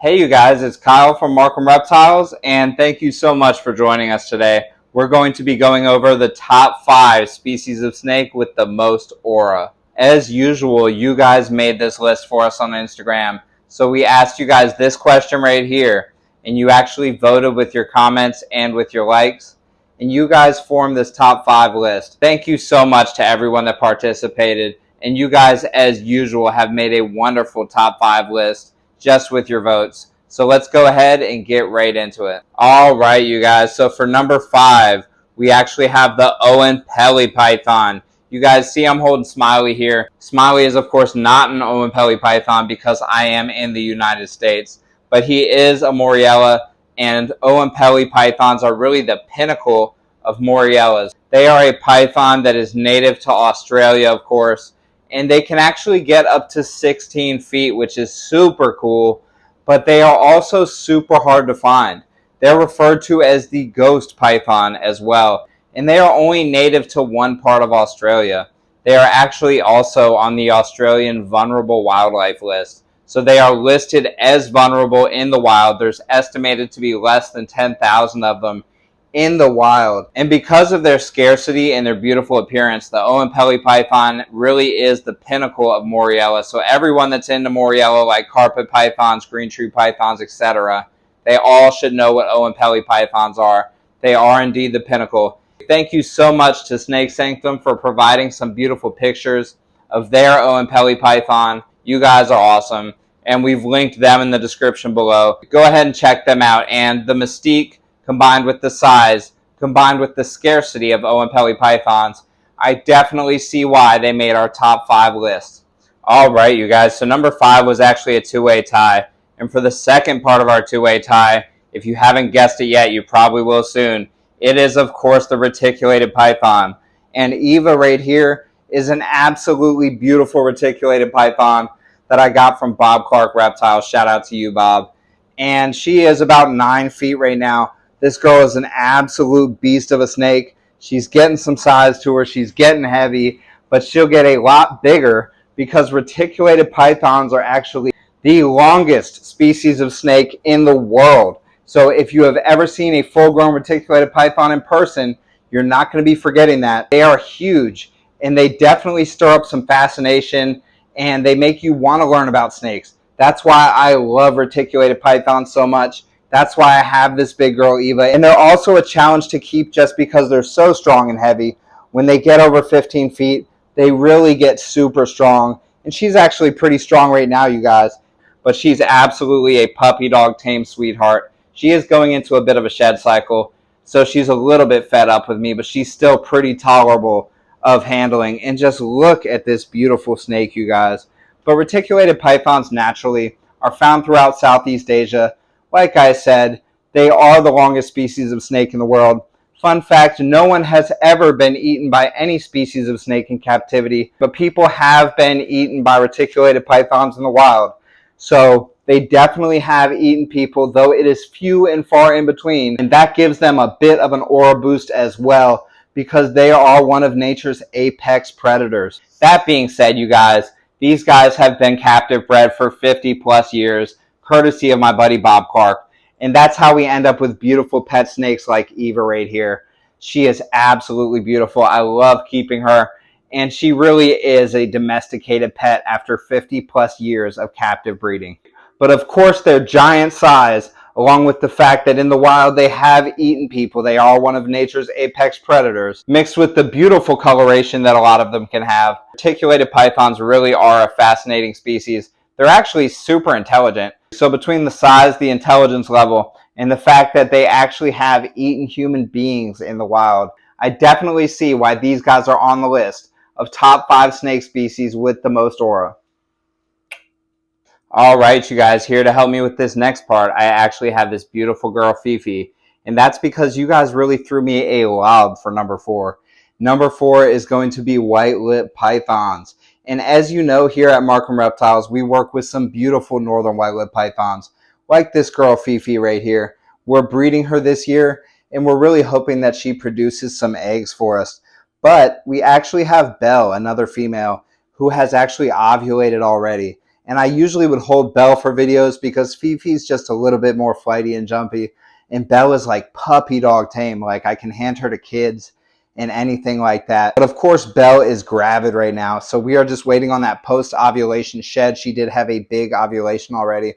Hey you guys, it's Kyle from Markham Reptiles, and thank you so much for joining us today. We're going to be going over the top 5 species of snake with the most aura. As usual, you guys made this list for us on Instagram, so we asked you guys this question right here, and you actually voted with your comments and with your likes, and you guys formed this top 5 list. Thank you so much to everyone that participated, and you guys, as usual, have made a wonderful top 5 list just with your votes. So let's go ahead and get right into it. All right, you guys. So for number 5, we actually have the Owen Pelly Python. You guys see I'm holding Smiley here. Smiley is, of course, not an Owen Pelly Python because I am in the United States, but he is a Moriella, and Owen Pelly Pythons are really the pinnacle of Moriellas. They are a python that is native to Australia, of course, and they can actually get up to 16 feet, which is super cool, but they are also super hard to find. They're referred to as the ghost python as well, and they are only native to one part of Australia. They are actually also on the Australian Vulnerable Wildlife List, so they are listed as vulnerable in the wild. There's estimated to be less than 10,000 of them in the wild, and because of their scarcity and their beautiful appearance, the Owen Pelly Python really is the pinnacle of Moriella. So everyone that's into Moriella, like carpet pythons, green tree pythons, etc., they all should know what Owen Pelly Pythons are. They are indeed the pinnacle. Thank you so much to Snake Sanctum for providing some beautiful pictures of their Owen Pelly Python. You guys are awesome, and we've linked them in the description below. Go ahead and check them out, and the mystique combined with the size, combined with the scarcity of Owen Pelly Pythons, I definitely see why they made our top 5 list. Alright, you guys, so number 5 was actually a two-way tie. And for the second part of our two-way tie, if you haven't guessed it yet, you probably will soon. It is, of course, the reticulated python. And Eva right here is an absolutely beautiful reticulated python that I got from Bob Clark Reptiles. Shout out to you, Bob. And she is about 9 feet right now. This girl is an absolute beast of a snake. She's getting some size to her. She's getting heavy, but she'll get a lot bigger because reticulated pythons are actually the longest species of snake in the world. So if you have ever seen a full-grown reticulated python in person, you're not going to be forgetting that. They are huge, and they definitely stir up some fascination, and they make you want to learn about snakes. That's why I love reticulated pythons so much. That's why I have this big girl, Eva. And they're also a challenge to keep just because they're so strong and heavy. When they get over 15 feet, they really get super strong. And she's actually pretty strong right now, you guys. But she's absolutely a puppy dog tame sweetheart. She is going into a bit of a shed cycle, so she's a little bit fed up with me, but she's still pretty tolerable of handling. And just look at this beautiful snake, you guys. But reticulated pythons naturally are found throughout Southeast Asia. Like I said, they are the longest species of snake in the world. Fun fact, no one has ever been eaten by any species of snake in captivity, but people have been eaten by reticulated pythons in the wild. So they definitely have eaten people, though it is few and far in between. And that gives them a bit of an aura boost as well, because they are one of nature's apex predators. That being said, you guys, these guys have been captive bred for 50 plus years. Courtesy of my buddy Bob Clark. And that's how we end up with beautiful pet snakes like Eva right here. She is absolutely beautiful. I love keeping her. And she really is a domesticated pet after 50 plus years of captive breeding. But of course, their giant size, along with the fact that in the wild they have eaten people, they are one of nature's apex predators, mixed with the beautiful coloration that a lot of them can have. Reticulated pythons really are a fascinating species. They're actually super intelligent. So between the size, the intelligence level, and the fact that they actually have eaten human beings in the wild, I definitely see why these guys are on the list of top 5 snake species with the most aura. Alright, you guys, here to help me with this next part, I actually have this beautiful girl, Fifi. And that's because you guys really threw me a lob for number 4. Number 4 is going to be white-lipped pythons. And as you know, here at Markham Reptiles, we work with some beautiful northern white-lipped pythons, like this girl Fifi right here. We're breeding her this year, and we're really hoping that she produces some eggs for us. But we actually have Belle, another female, who has actually ovulated already. And I usually would hold Belle for videos because Fifi's just a little bit more flighty and jumpy. And Belle is like puppy dog tame. Like I can hand her to kids and anything like that. But of course, Belle is gravid right now. So we are just waiting on that post-ovulation shed. She did have a big ovulation already.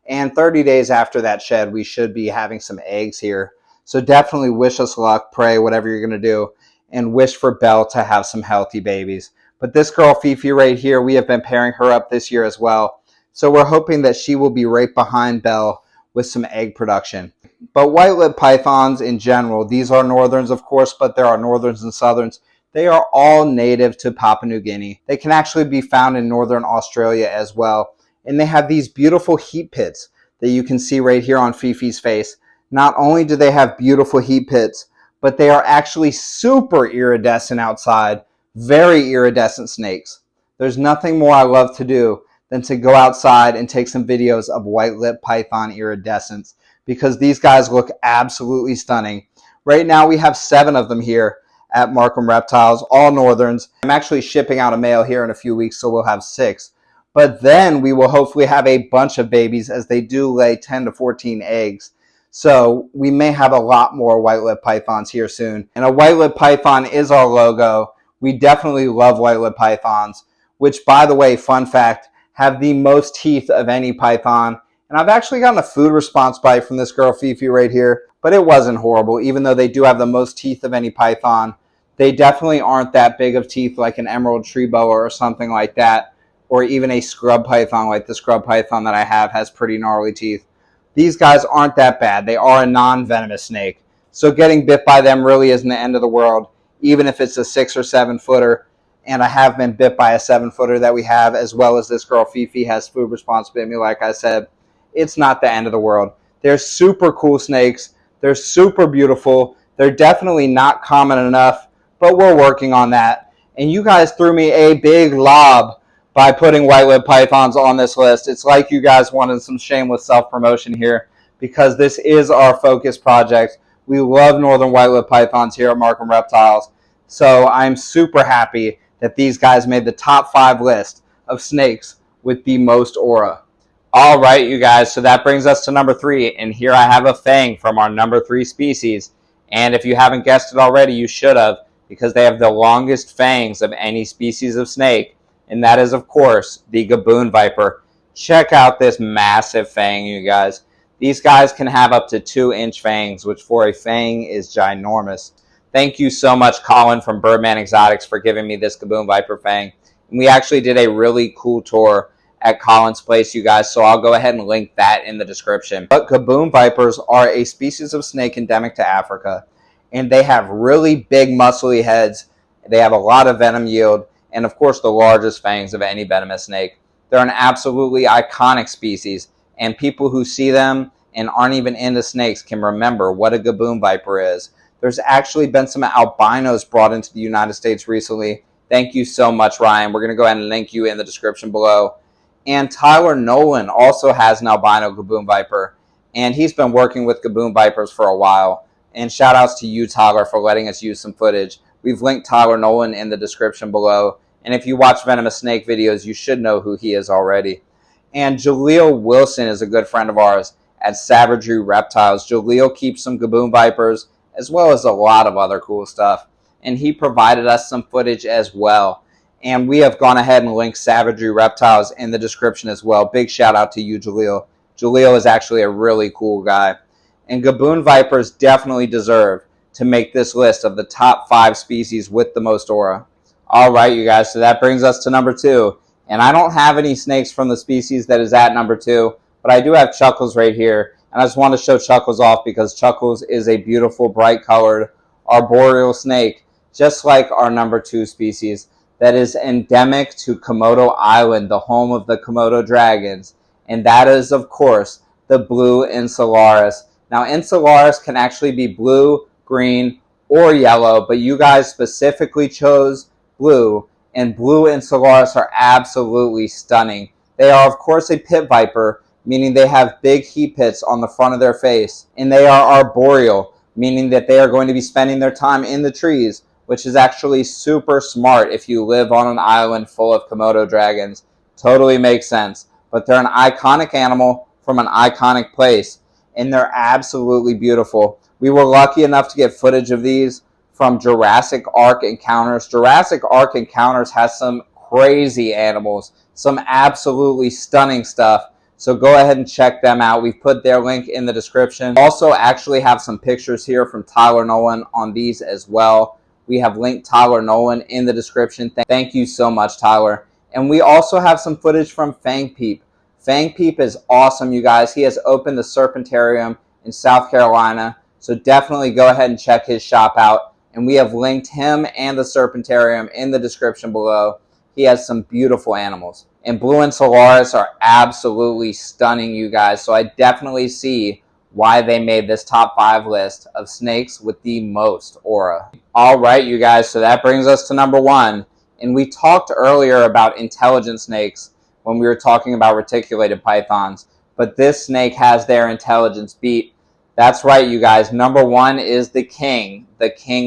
And 30 days after that shed, we should be having some eggs here. So definitely wish us luck, pray, whatever you're going to do, and wish for Belle to have some healthy babies. But this girl, Fifi, right here, we have been pairing her up this year as well. So we're hoping that she will be right behind Belle with some egg production. But white-lipped pythons in general, these are northerns, of course, but there are northerns and southerns. They are all native to Papua New Guinea. They can actually be found in northern Australia as well. And they have these beautiful heat pits that you can see right here on Fifi's face. Not only do they have beautiful heat pits, but they are actually super iridescent outside. Very iridescent snakes. There's nothing more I love to do than to go outside and take some videos of white-lipped python iridescence, because these guys look absolutely stunning. Right now we have 7 of them here at Markham Reptiles, all northerns. I'm actually shipping out a male here in a few weeks, so we'll have 6. But then we will hopefully have a bunch of babies, as they do lay 10 to 14 eggs. So we may have a lot more white-lipped pythons here soon. And a white-lipped python is our logo. We definitely love white-lipped pythons, which, by the way, fun fact, have the most teeth of any python. And I've actually gotten a food response bite from this girl, Fifi, right here, but it wasn't horrible. Even though they do have the most teeth of any python, they definitely aren't that big of teeth like an emerald tree boa or something like that, or even a scrub python like the scrub python that I have has pretty gnarly teeth. These guys aren't that bad. They are a non-venomous snake. So getting bit by them really isn't the end of the world, even if it's a 6 or 7 footer. And I have been bit by a 7 footer that we have, as well as this girl, Fifi, has food response bit me, like I said. It's not the end of the world. They're super cool snakes. They're super beautiful. They're definitely not common enough, but we're working on that. And you guys threw me a big lob by putting white-lipped pythons on this list. It's like you guys wanted some shameless self-promotion here, because this is our focus project. We love northern white-lipped pythons here at Markham Reptiles. So I'm super happy that these guys made the top 5 list of snakes with the most aura. All right, you guys, so that brings us to number 3, and here I have a fang from our number 3 species. And if you haven't guessed it already, you should have, because they have the longest fangs of any species of snake, and that is, of course, the Gaboom Viper. Check out this massive fang, you guys. These guys can have up to 2-inch fangs, which for a fang is ginormous. Thank you so much, Colin from Birdman Exotics, for giving me this Gaboom Viper fang. And we actually did a really cool tour at Colin's place, you guys, so I'll go ahead and link that in the description. But Gaboom Vipers are a species of snake endemic to Africa, and they have really big muscly heads. They have a lot of venom yield, and of course the largest fangs of any venomous snake. They're an absolutely iconic species, and people who see them and aren't even into snakes can remember what a Gaboom Viper is. There's actually been some albinos brought into the United States recently. Thank you so much, Ryan. We're going to go ahead and link you in the description below. And Tyler Nolan also has an albino Gaboom Viper, and he's been working with Gaboom Vipers for a while. And shout outs to you, Tyler, for letting us use some footage. We've linked Tyler Nolan in the description below, and if you watch Venomous Snake videos, you should know who he is already. And Jaleel Wilson is a good friend of ours at Savagery Reptiles. Jaleel keeps some Gaboom Vipers, as well as a lot of other cool stuff, and he provided us some footage as well. And we have gone ahead and linked Savagery Reptiles in the description as well. Big shout out to you, Jaleel. Jaleel is actually a really cool guy. And Gaboom Vipers definitely deserve to make this list of the top 5 species with the most aura. All right, you guys, so that brings us to number 2. And I don't have any snakes from the species that is at number 2, but I do have Chuckles right here. And I just want to show Chuckles off because Chuckles is a beautiful, bright-colored arboreal snake, just like our number 2 species, that is endemic to Komodo Island, the home of the Komodo dragons. And that is, of course, the blue Insularis. Now, Insularis can actually be blue, green, or yellow, but you guys specifically chose blue, and blue Insularis are absolutely stunning. They are, of course, a pit viper, meaning they have big heat pits on the front of their face, and they are arboreal, meaning that they are going to be spending their time in the trees, which is actually super smart if you live on an island full of Komodo dragons. Totally makes sense. but they're an iconic animal from an iconic place, and they're absolutely beautiful. We were lucky enough to get footage of these from Jurassic Ark Encounters. Jurassic Ark Encounters has some crazy animals, some absolutely stunning stuff. So go ahead and check them out. We've put their link in the description. Also actually have some pictures here from Tyler Nolan on these as well. We have linked Tyler Nolan in the description. Thank you so much, Tyler. And we also have some footage from Fang Peep. Fang Peep is awesome, you guys. He has opened the Serpentarium in South Carolina. So definitely go ahead and check his shop out. And we have linked him and the Serpentarium in the description below. He has some beautiful animals. And Blue Insularis are absolutely stunning, you guys. So I definitely see why they made this top 5 list of snakes with the most aura. All right, you guys. So that brings us to number 1. And we talked earlier about intelligent snakes when we were talking about reticulated pythons. But this snake has their intelligence beat. That's right, you guys. Number 1 is the king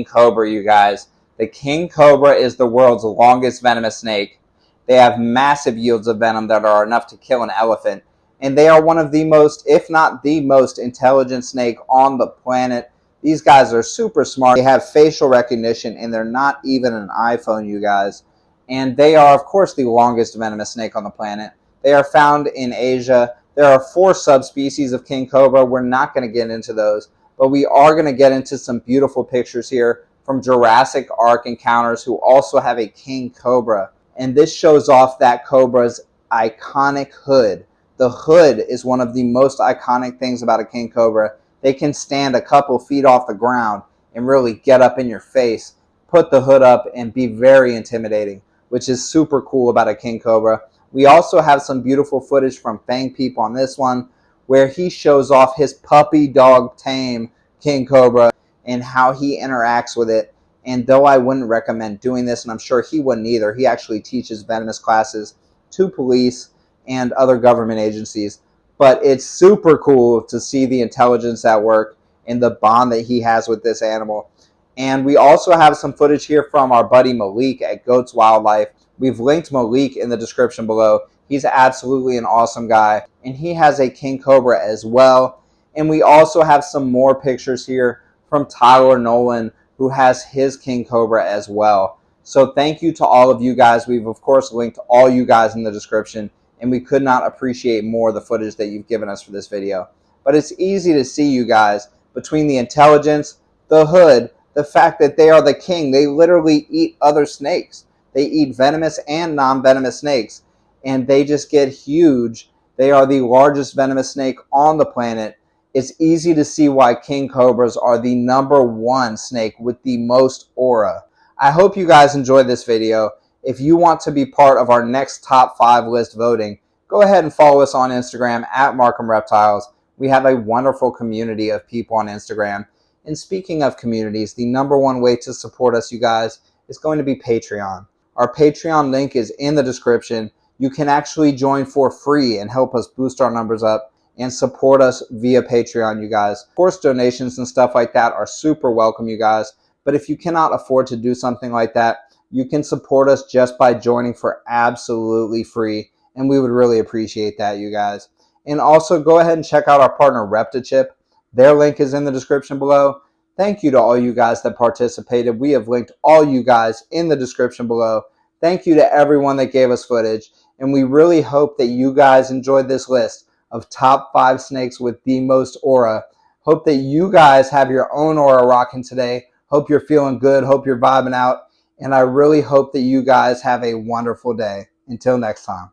cobra, you guys. The king cobra is the world's longest venomous snake. They have massive yields of venom that are enough to kill an elephant. And they are one of the most, if not the most, intelligent snake on the planet. These guys are super smart. They have facial recognition, and they're not even an iPhone, you guys. And they are, of course, the longest venomous snake on the planet. They are found in Asia. There are 4 subspecies of king cobra. We're not going to get into those, but we are going to get into some beautiful pictures here from Jurassic Ark Encounters, who also have a king cobra. And this shows off that cobra's iconic hood. The hood is one of the most iconic things about a king cobra. They can stand a couple feet off the ground and really get up in your face, put the hood up, and be very intimidating, which is super cool about a king cobra. We also have some beautiful footage from Fang Peep on this one, where he shows off his puppy dog tame king cobra and how he interacts with it. And though I wouldn't recommend doing this, and I'm sure he wouldn't either, he actually teaches venomous classes to police and other government agencies. But it's super cool to see the intelligence at work and the bond that he has with this animal. And we also have some footage here from our buddy Malik at Goats Wildlife. We've linked Malik in the description below. He's absolutely an awesome guy. And he has a king cobra as well. And we also have some more pictures here from Tyler Nolan, who has his king cobra as well. So thank you to all of you guys. We've, of course, linked all you guys in the description. And we could not appreciate more the footage that you've given us for this video. But it's easy to see, you guys, between the intelligence, the hood, the fact that they are the king. They literally eat other snakes. They eat venomous and non-venomous snakes, and they just get huge. They are the largest venomous snake on the planet. It's easy to see why king cobras are the number 1 snake with the most aura. I hope you guys enjoyed this video. If you want to be part of our next top 5 list voting, go ahead and follow us on Instagram at Markham Reptiles. We have a wonderful community of people on Instagram. And speaking of communities, the number 1 way to support us, you guys, is going to be Patreon. Our Patreon link is in the description. You can actually join for free and help us boost our numbers up and support us via Patreon, you guys. Of course, donations and stuff like that are super welcome, you guys. But if you cannot afford to do something like that, you can support us just by joining for absolutely free. And we would really appreciate that, you guys. And also go ahead and check out our partner, Reptiles. Their link is in the description below. Thank you to all you guys that participated. We have linked all you guys in the description below. Thank you to everyone that gave us footage. And we really hope that you guys enjoyed this list of top 5 snakes with the most aura. Hope that you guys have your own aura rocking today. Hope you're feeling good. Hope you're vibing out. And I really hope that you guys have a wonderful day. Until next time.